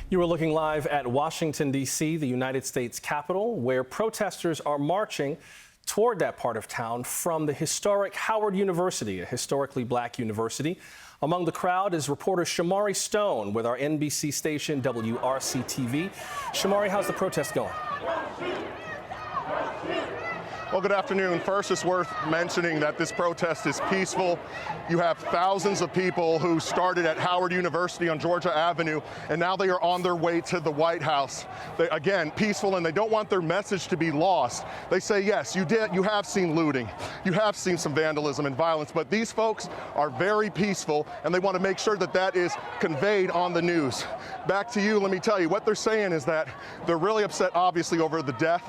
You are looking live at Washington, D.C., the United States Capitol, where protesters are marching toward that part of town from the historic Howard University, a historically black university. Among the crowd is reporter Shomari Stone with our NBC station WRC-TV. Shomari, how's the protest going? Well, good afternoon. First, it's worth mentioning that this protest is peaceful. You have thousands of people who started at Howard University on Georgia Avenue, and now they are on their way to the White House. They, again, peaceful, and they don't want their message to be lost. They say, yes, you have seen looting. You have seen some vandalism and violence, but these folks are very peaceful, and they want to make sure that that is conveyed on the news. Back to you, let me tell you, what they're saying is that they're really upset, obviously, over the death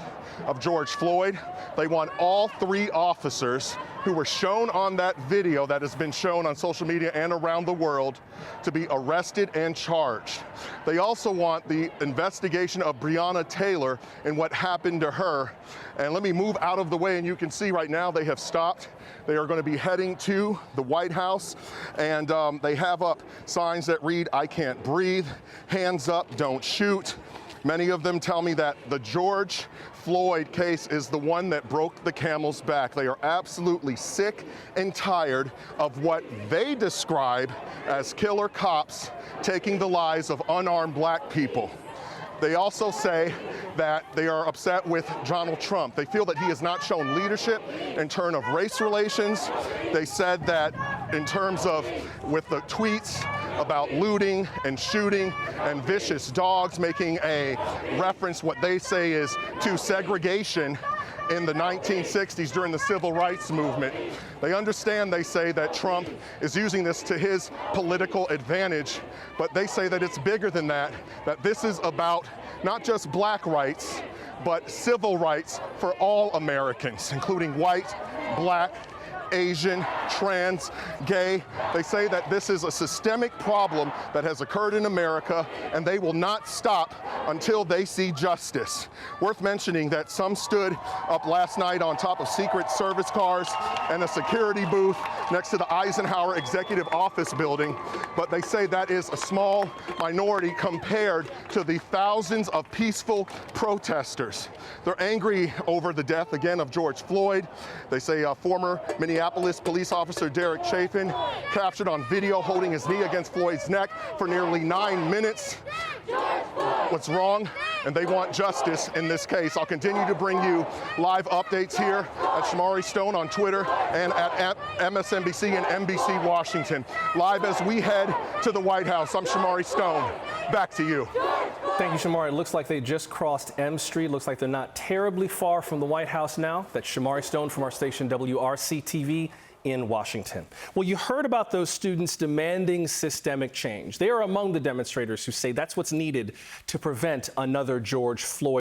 of George Floyd. They want all three officers who were shown on that video that has been shown on social media and around the world to be arrested and charged. They also want the investigation of Breonna Taylor and what happened to her. And let me move out of the way, and you can see right now they have stopped. They are going to be heading to the White House, and they have up signs that read, "I can't breathe," "Hands up, don't shoot." Many of them tell me that the George Floyd case is the one that broke the camel's back. They are absolutely sick and tired of what they describe as killer cops taking the lives of unarmed black people. They also say that they are upset with Donald Trump. They feel that he has not shown leadership in terms of race relations. They said that in terms of with the tweets about looting and shooting and vicious dogs, making a reference, what they say is, to segregation in the 1960s during the civil rights movement. They understand, they say, that Trump is using this to his political advantage, but they say that it's bigger than that, that this is about not just black rights, but civil rights for all Americans, including white, black, Asian, trans, gay. They say that this is a systemic problem that has occurred in America, and they will not stop until they see justice. Worth mentioning that some stood up last night on top of Secret Service cars and a security booth next to the Eisenhower Executive Office building, but they say that is a small minority compared to the thousands of peaceful protesters. They're angry over the death, again, of George Floyd. They say former Minneapolis police officer Derek Chaffin captured on video holding his knee against Floyd's neck for nearly 9 minutes. What's wrong? And they want justice in this case. I'll continue to bring you live updates here at Shomari Stone on Twitter and at MSNBC and NBC Washington. Live as we head to the White House. I'm Shomari Stone. Back to you. Thank you, Shomari. It looks like they just crossed M Street. Looks like they're not terribly far from the White House now. That's Shomari Stone from our station WRC-TV in Washington. Well, you heard about those students demanding systemic change. They are among the demonstrators who say that's what's needed to prevent another George Floyd